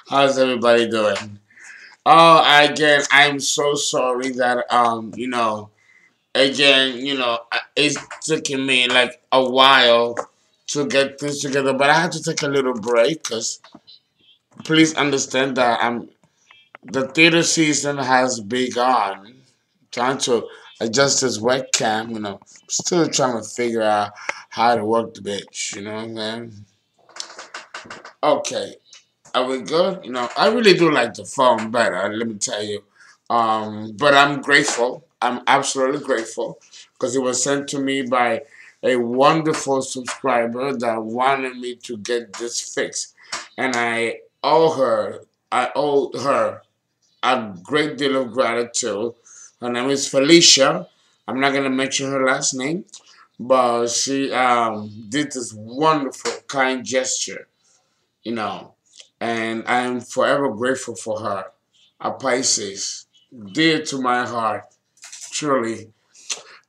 How's everybody doing? Oh, again, I'm so sorry that again, it's taking me like a while to get things together, but I had to take a little break because please understand that the theater season has begun. Trying to adjust this webcam, still trying to figure out how to work the bitch, you know what I mean? Okay, are we good? I really do like the phone better, let me tell you. But I'm grateful. I'm absolutely grateful because it was sent to me by a wonderful subscriber that wanted me to get this fixed. And I owe her a great deal of gratitude. Her name is Felicia. I'm not going to mention her last name, but she did this wonderful, kind gesture, you know, and I am forever grateful for her. A Pisces, dear to my heart, truly.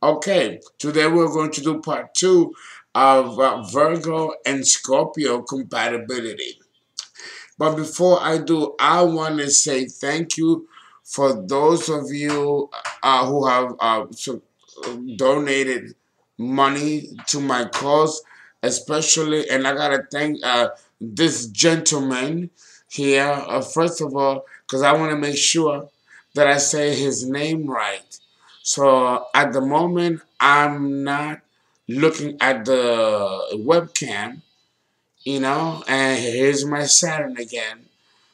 Okay, today we're going to do part two of Virgo and Scorpio compatibility. But before I do, I want to say thank you for those of you who have donated money to my cause, especially, and I gotta thank this gentleman here. First of all, because I want to make sure that I say his name right. So at the moment, I'm not looking at the webcam, and here's my Saturn again.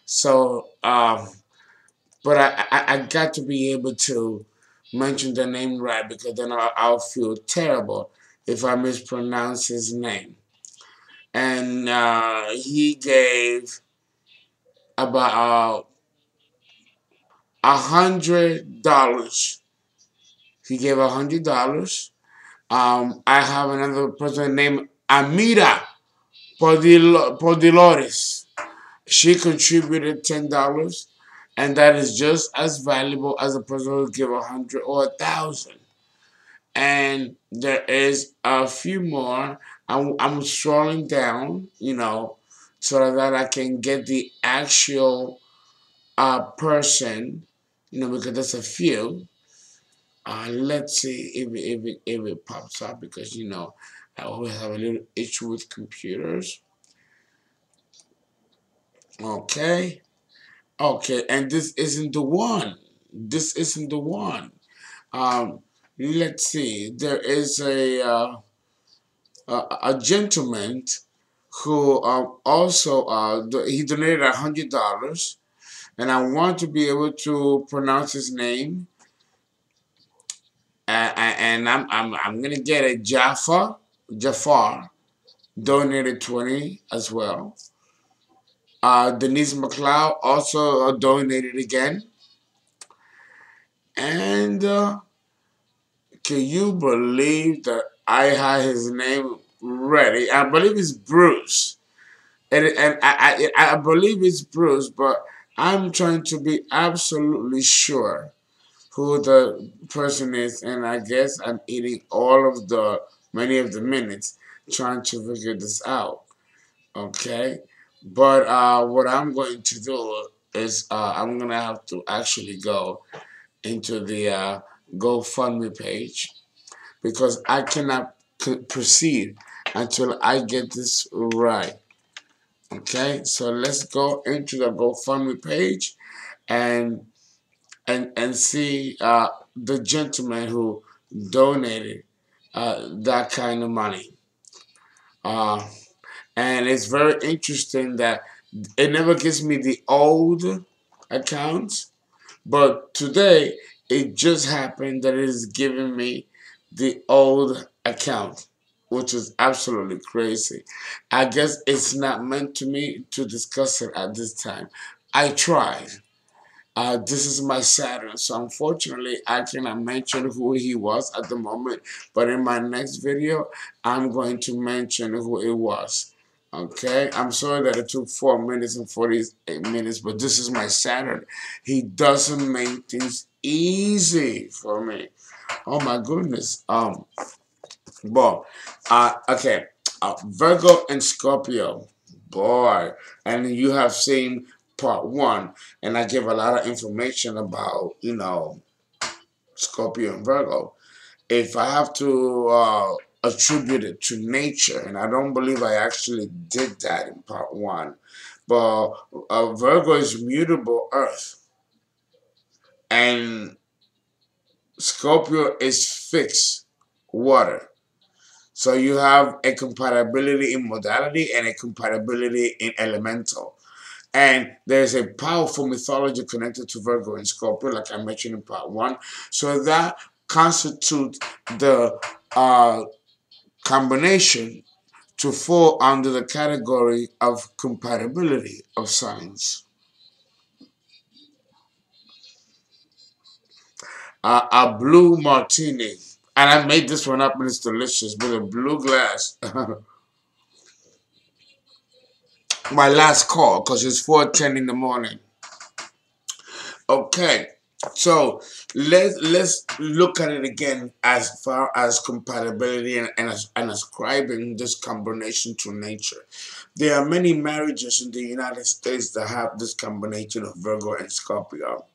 So, but I got to be able to mention the name right because then I'll feel terrible if I mispronounce his name. And he gave about $100. He gave $100. I have another person named Amira Podilores. She contributed $10, and that is just as valuable as a person who give 100 or 1,000. And there is a few more. I'm scrolling down, so that I can get the actual person, because there's a few. Let's see if it pops up because I always have a little issue with computers. Okay. Okay, and this isn't the one. This isn't the one. Um, let's see. There is a gentleman who also he donated $100, and I want to be able to pronounce his name. And I'm gonna get it. Jafar donated 20 as well. Denise McLeod also donated again. And can you believe that I had his name ready? I believe it's Bruce. And I believe it's Bruce, but I'm trying to be absolutely sure who the person is. And I guess I'm eating many of the minutes trying to figure this out. Okay? But what I'm going to do is I'm going to have to actually go into the GoFundMe page because I cannot proceed until I get this right. Okay, so let's go into the GoFundMe page and see the gentleman who donated that kind of money. Uh, and it's very interesting that it never gives me the old accounts. But today, it just happened that it is giving me the old account, which is absolutely crazy. I guess it's not meant to me to discuss it at this time. I tried. This is my Saturn, so unfortunately, I cannot mention who he was at the moment. But in my next video, I'm going to mention who it was. Okay, I'm sorry that it took 4 minutes and 48 minutes, but this is my Saturn. He doesn't make things easy for me. Oh my goodness. But okay, Virgo and Scorpio, boy, and you have seen part one, and I give a lot of information about Scorpio and Virgo. If I have to attribute it to nature, and I don't believe I actually did that in part one, but Virgo is mutable earth, and Scorpio is fixed water. So you have a compatibility in modality and a compatibility in elemental. And there's a powerful mythology connected to Virgo and Scorpio, like I mentioned in part one. So that constitutes the combination to fall under the category of compatibility of signs. A blue martini. And I made this one up and it's delicious with a blue glass. My last call because it's 4:10 in the morning. Okay, so let's look at it again as far as compatibility and ascribing this combination to nature. There are many marriages in the United States that have this combination of Virgo and Scorpio.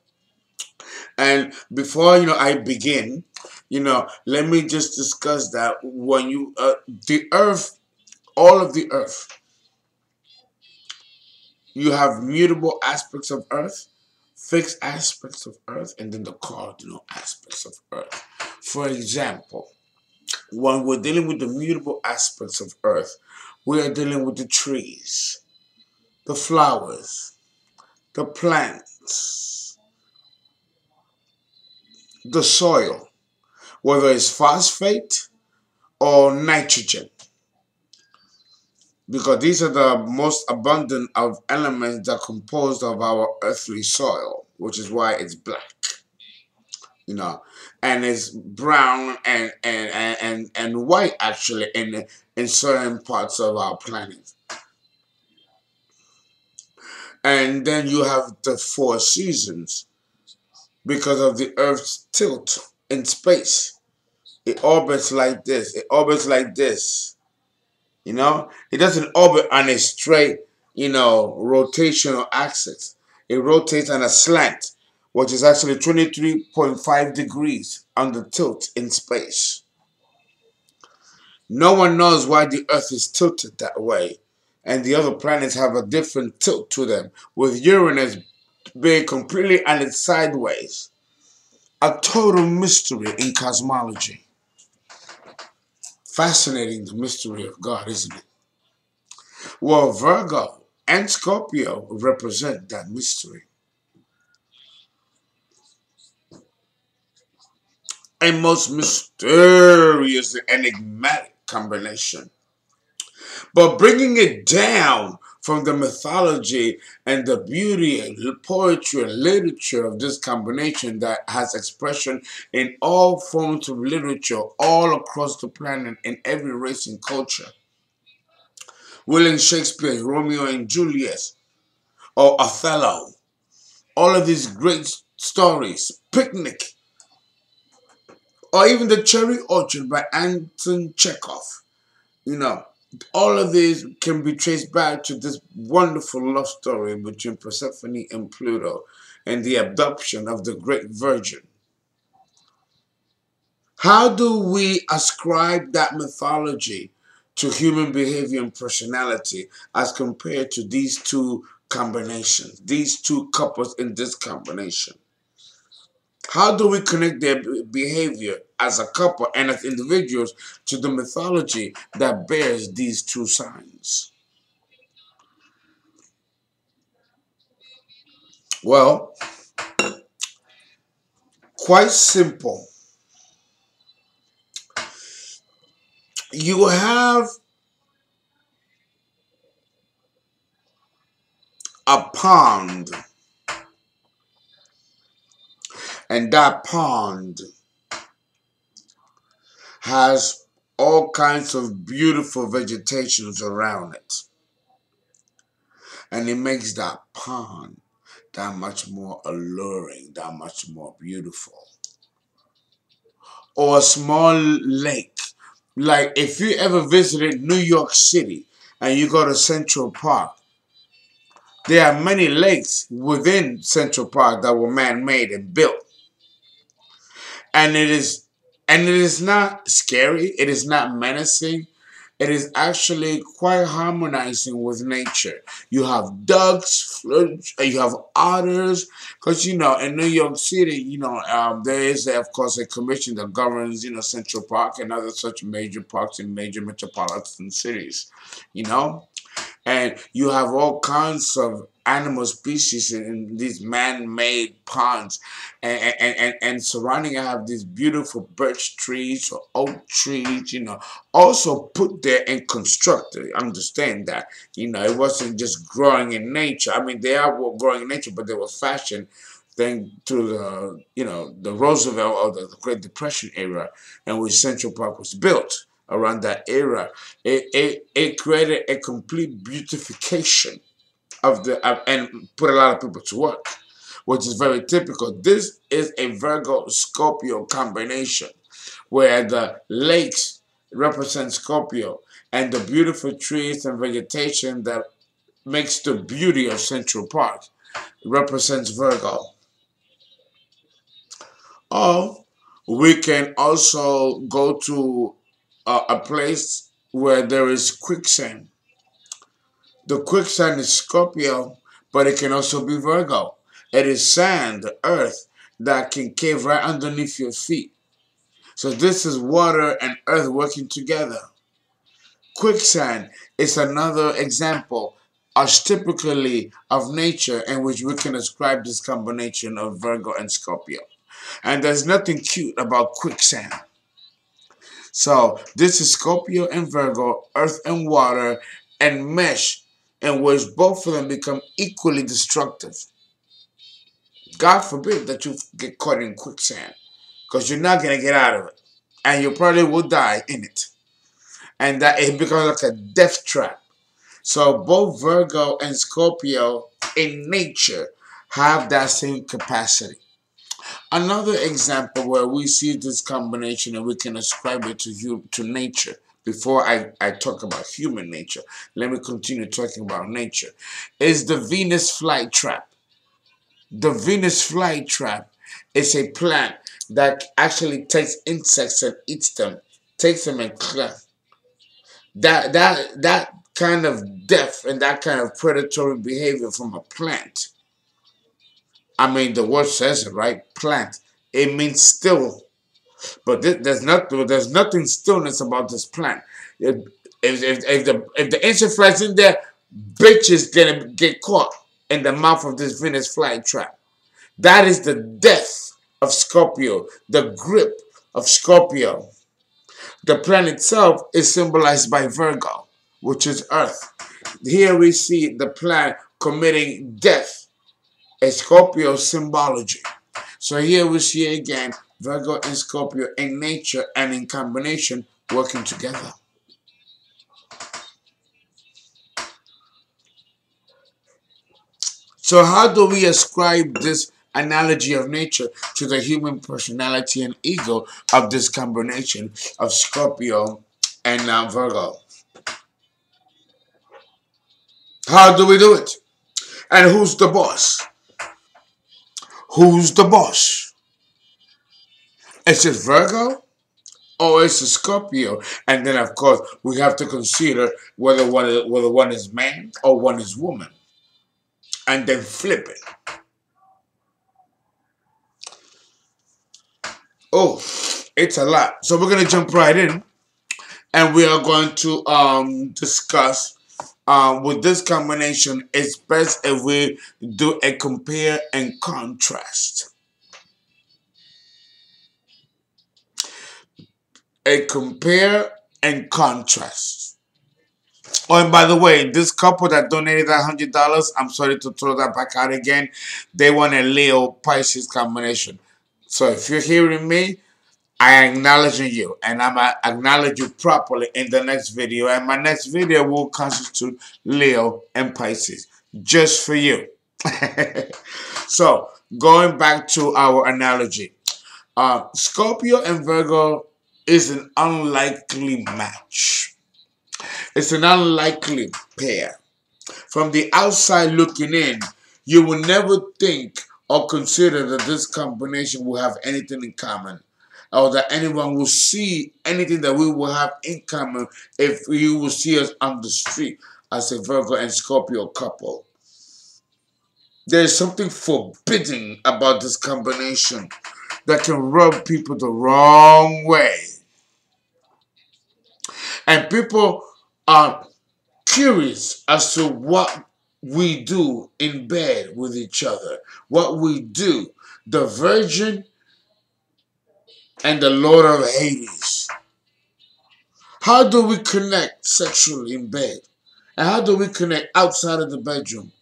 And before I begin, let me just discuss that when the Earth, all of the Earth, you have mutable aspects of Earth, fixed aspects of Earth, and then the cardinal aspects of Earth. For example, when we're dealing with the mutable aspects of Earth, we are dealing with the trees, the flowers, the plants, the soil, whether it's phosphate or nitrogen, because these are the most abundant of elements that are composed of our earthly soil, which is why it's black. you know, and it's brown and white actually in certain parts of our planet. And then you have the four seasons because of the Earth's tilt in space. It orbits like this. It orbits like this. It doesn't orbit on a straight, rotational axis. It rotates on a slant, which is actually 23.5 degrees on the tilt in space. No one knows why the Earth is tilted that way, and the other planets have a different tilt to them, with Uranus being completely on its sideways. A total mystery in cosmology. Fascinating, the mystery of God, isn't it? Well, Virgo and Scorpio represent that mystery. A most mysterious and enigmatic combination. But bringing it down from the mythology and the beauty and poetry and literature of this combination that has expression in all forms of literature all across the planet in every race and culture. William Shakespeare's Romeo and Juliet or Othello, all of these great stories, Picnic, or even The Cherry Orchard by Anton Chekhov. You know, all of these can be traced back to this wonderful love story between Persephone and Pluto and the adoption of the great virgin. How do we ascribe that mythology to human behavior and personality as compared to these two combinations, these two couples in this combination? How do we connect their behavior as a couple and as individuals to the mythology that bears these two signs? Well, quite simple. You have a pond, and that pond has all kinds of beautiful vegetations around it. And it makes that pond that much more alluring, that much more beautiful. Or a small lake Like if you ever visited New York City and you go to Central Park, there are many lakes within Central Park that were man-made and built. And it is not scary, it is not menacing. It is actually quite harmonizing with nature. You have ducks, you have otters, because in New York City, there is of course a commission that governs Central Park and other such major parks in major metropolitan cities. You know, and you have all kinds of animal species in these man-made ponds, and surrounding, I have these beautiful birch trees or oak trees, also put there and constructed. Understand that, it wasn't just growing in nature. I mean, they are growing in nature, but they were fashioned then through the Roosevelt or the Great Depression era, and which Central Park was built around that era. It created a complete beautification of and put a lot of people to work, which is very typical. This is a Virgo Scorpio combination, where the lakes represent Scorpio and the beautiful trees and vegetation that makes the beauty of Central Park represents Virgo. Or we can also go to a place where there is quicksand. The quicksand is Scorpio, but it can also be Virgo. It is sand, the earth, that can cave right underneath your feet. So this is water and earth working together. Quicksand is another example, typically of nature, in which we can ascribe this combination of Virgo and Scorpio. And there's nothing cute about quicksand. So this is Scorpio and Virgo, earth and water, and mesh, in which both of them become equally destructive. God forbid that you get caught in quicksand, because you're not going to get out of it. And you probably will die in it. And that it becomes like a death trap. So both Virgo and Scorpio in nature have that same capacity. Another example where we see this combination and we can ascribe it to nature. Before I talk about human nature, let me continue talking about nature. Is the Venus flytrap. The Venus flytrap is a plant that actually takes insects and eats them, takes them and clears. That kind of death and that kind of predatory behavior from a plant. I mean, the word says it, right? Plant. It means still. But there's nothing stillness about this plant. If the insect flies in there, bitch is gonna get caught in the mouth of this Venus flytrap. That is the death of Scorpio, the grip of Scorpio. The plant itself is symbolized by Virgo, which is Earth. Here we see the plant committing death, a Scorpio symbology. So here we see again Virgo and Scorpio in nature and in combination working together. So how do we ascribe this analogy of nature to the human personality and ego of this combination of Scorpio and Virgo? How do we do it? And who's the boss? Who's the boss? Is it Virgo or is it Scorpio? And then of course we have to consider whether one is man or one is woman. And then flip it. Oh, it's a lot. So we're gonna jump right in, and we are going to discuss with this combination. It's best if we do a compare and contrast. A compare and contrast. Oh, and by the way, this couple that donated that $100, I'm sorry to throw that back out again. They want a Leo Pisces combination. So if you're hearing me, I acknowledge you, and I'm going to acknowledge you properly in the next video. And my next video will constitute Leo and Pisces, just for you. So, going back to our analogy. Scorpio and Virgo is an unlikely match. It's an unlikely pair. From the outside looking in, you will never think or consider that this combination will have anything in common, or that anyone will see anything that we will have in common if you will see us on the street as a Virgo and Scorpio couple. There is something forbidding about this combination that can rub people the wrong way. And people are curious as to what we do in bed with each other. What we do. The Virgin and the Lord of Hades. How do we connect sexually in bed? And how do we connect outside of the bedroom?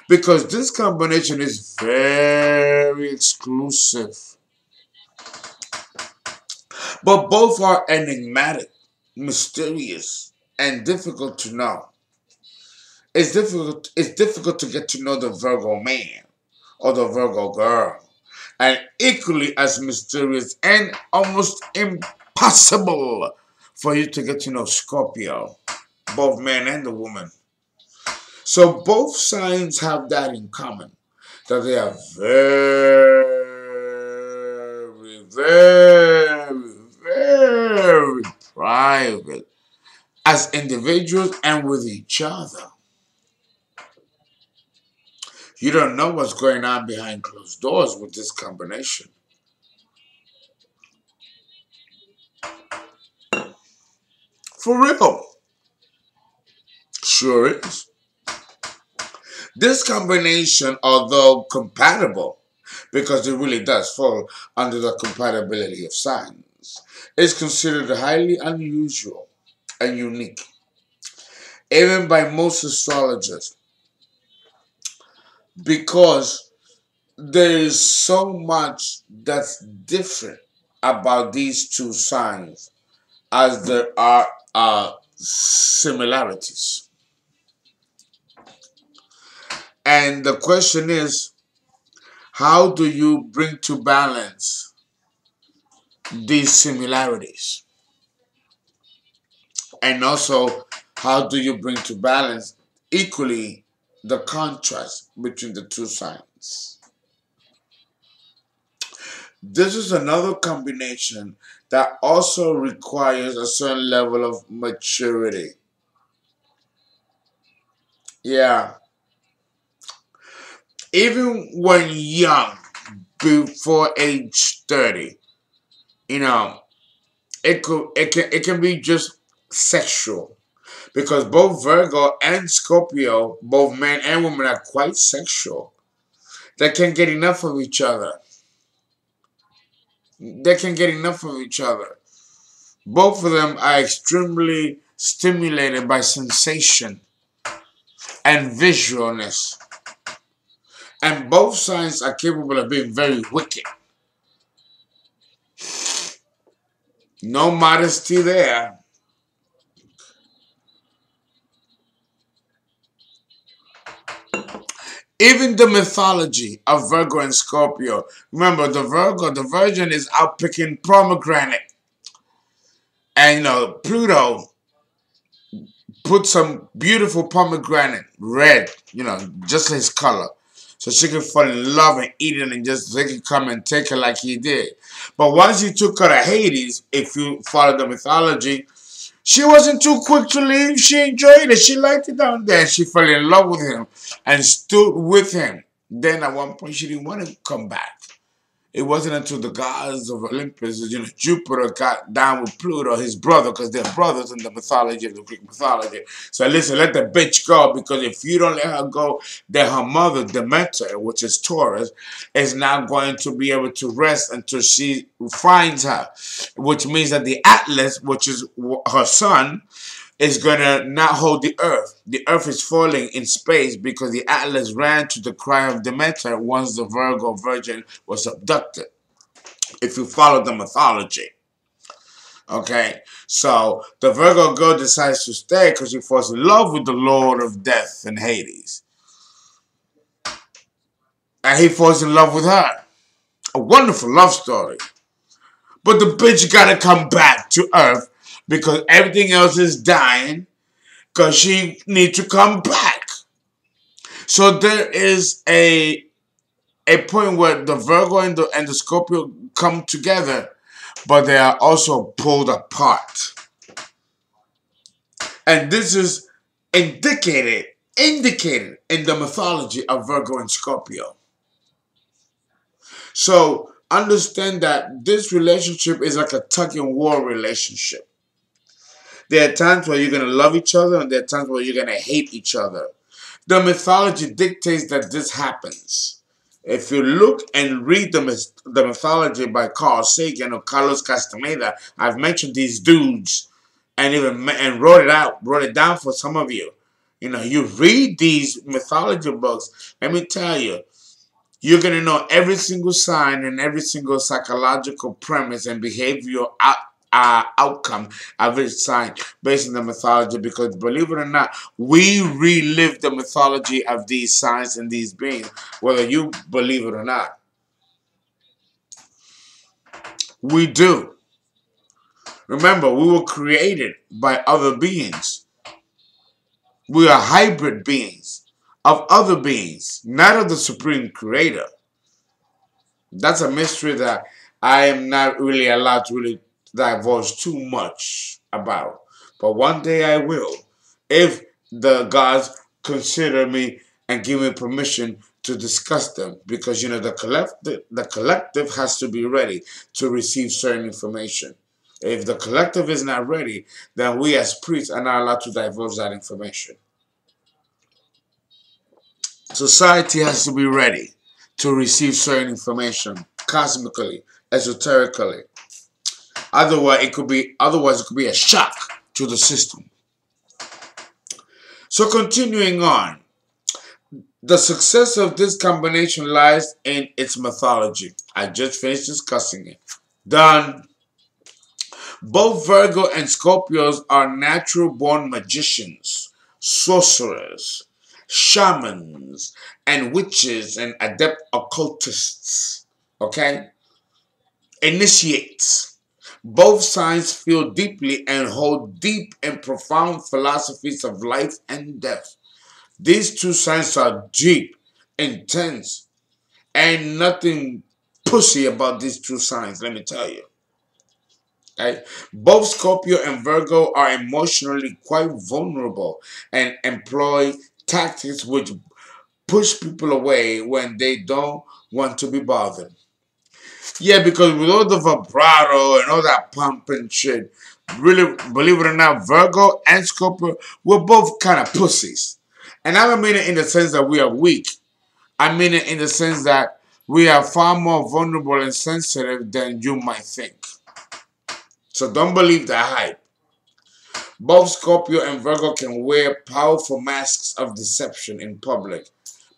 Because this combination is very exclusive. But both are enigmatic, mysterious, and difficult to know. It's difficult to get to know the Virgo man or the Virgo girl. And equally as mysterious and almost impossible for you to get to know Scorpio, both man and the woman. So both signs have that in common, that they are very, very, very private as individuals and with each other. You don't know what's going on behind closed doors with this combination. For real. Sure is. This combination, although compatible, because it really does fall under the compatibility of signs, is considered highly unusual and unique, even by most astrologers, because there is so much that's different about these two signs as there are similarities. And the question is, how do you bring to balance these similarities? And also, how do you bring to balance equally the contrast between the two signs? This is another combination that also requires a certain level of maturity. Yeah. Even when young, before age 30, you know, it can be just sexual. Because both Virgo and Scorpio, both men and women, are quite sexual. They can't get enough of each other. They can get enough of each other. Both of them are extremely stimulated by sensation and visualness. And both signs are capable of being very wicked. No modesty there. Even the mythology of Virgo and Scorpio. Remember, the Virgin is out picking pomegranate. And Pluto put some beautiful pomegranate, red, just his color. So she could fall in love and eat it and just they could come and take it like he did. But once he took her to Hades, if you follow the mythology, she wasn't too quick to leave. She enjoyed it. She liked it down there. She fell in love with him and stood with him. Then at one point she didn't want to come back. It wasn't until the gods of Olympus, Jupiter got down with Pluto, his brother, because they're brothers in the mythology of the Greek mythology. So listen, let the bitch go, because if you don't let her go, then her mother, Demeter, which is Taurus, is not going to be able to rest until she finds her. Which means that the Atlas, which is her son, is going to not hold the earth. The earth is falling in space because the Atlas ran to the cry of Demeter once the Virgo Virgin was abducted. If you follow the mythology. Okay, so the Virgo girl decides to stay because she falls in love with the Lord of Death and Hades. And he falls in love with her. A wonderful love story. But the bitch gotta come back to Earth because everything else is dying because she needs to come back. So there is a point where the Virgo and the Scorpio come together, but they are also pulled apart. And this is indicated in the mythology of Virgo and Scorpio. So understand that this relationship is like a tug and war relationship. There are times where you're going to love each other and there are times where you're going to hate each other. The mythology dictates that this happens. If you look and read the mythology by Carl Sagan or Carlos Castaneda, I've mentioned these dudes and wrote it down for some of you. You know, you read these mythology books, let me tell you, you're going to know every single sign and every single psychological premise and behavioral outcome of each sign based on the mythology, because believe it or not, we relive the mythology of these signs and these beings, whether you believe it or not. We do. Remember, we were created by other beings. We are hybrid beings of other beings, not of the supreme creator. That's a mystery that I am not really allowed to really divulge too much about. But one day I will, if the gods consider me and give me permission to discuss them. Because, you know, the collective has to be ready to receive certain information. If the collective is not ready, then we as priests are not allowed to divulge that information. Society has to be ready to receive certain information cosmically, esoterically. Otherwise it could be a shock to the system. So continuing on, the success of this combination lies in its mythology. I just finished discussing it. Done. Both Virgo and Scorpios are natural born magicians, sorcerers, shamans, and witches and adept occultists. Okay? Initiates. Both signs feel deeply and hold deep and profound philosophies of life and death. These two signs are deep, intense, and nothing pussy about these two signs, let me tell you. Okay? Both Scorpio and Virgo are emotionally quite vulnerable and employ tactics which push people away when they don't want to be bothered. Yeah, because with all the vibrato and all that pump and shit, really, believe it or not, Virgo and Scorpio, we're both kind of pussies. And I don't mean it in the sense that we are weak. I mean it in the sense that we are far more vulnerable and sensitive than you might think. So don't believe the hype. Both Scorpio and Virgo can wear powerful masks of deception in public,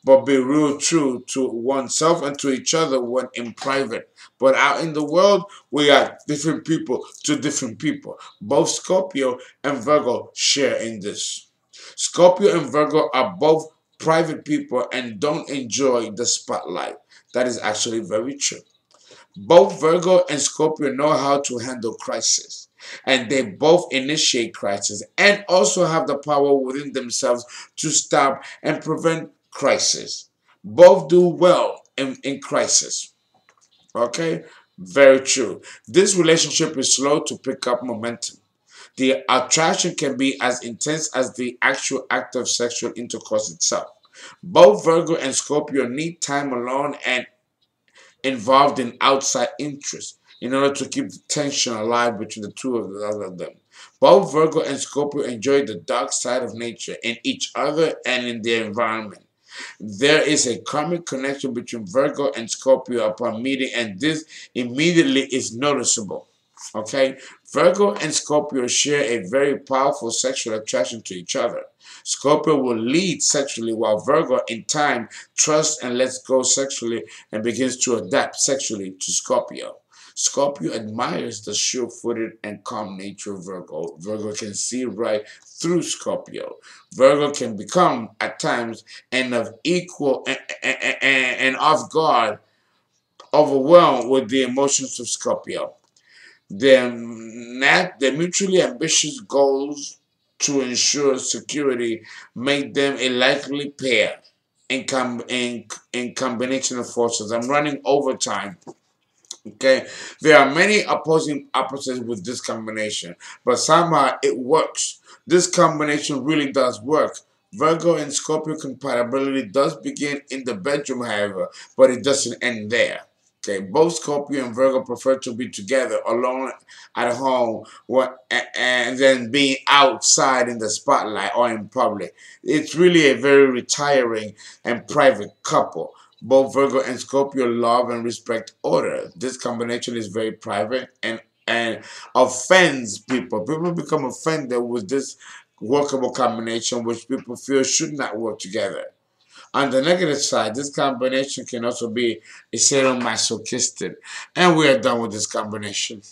but be real true to oneself and to each other when in private. But out in the world, we are different people to different people. Both Scorpio and Virgo share in this. Scorpio and Virgo are both private people and don't enjoy the spotlight. That is actually very true. Both Virgo and Scorpio know how to handle crisis, and they both initiate crisis and also have the power within themselves to stop and prevent crisis. Both do well in crisis. Okay? Very true. This relationship is slow to pick up momentum. The attraction can be as intense as the actual act of sexual intercourse itself. Both Virgo and Scorpio need time alone and involved in outside interests in order to keep the tension alive between the two of them. Both Virgo and Scorpio enjoy the dark side of nature in each other and in their environment. There is a karmic connection between Virgo and Scorpio upon meeting, and this immediately is noticeable. Okay? Virgo and Scorpio share a very powerful sexual attraction to each other. Scorpio will lead sexually, while Virgo, in time, trusts and lets go sexually and begins to adapt sexually to Scorpio. Scorpio admires the sure-footed and calm nature of Virgo. Virgo can see right through Scorpio. Virgo can become, at times, and of equal and off guard, overwhelmed with the emotions of Scorpio. Their mutually ambitious goals to ensure security make them a likely pair in combination of forces. I'm running overtime. Okay, there are many opposing opposites with this combination, but somehow it works. This combination really does work. Virgo and Scorpio compatibility does begin in the bedroom, however, but it doesn't end there. Okay, both Scorpio and Virgo prefer to be together, alone at home, and then being outside in the spotlight or in public. It's really a very retiring and private couple. Both Virgo and Scorpio love and respect order. This combination is very private and offends people. People become offended with this workable combination, which people feel should not work together. On the negative side, this combination can also be a sadomasochistic. And we are done with this combination.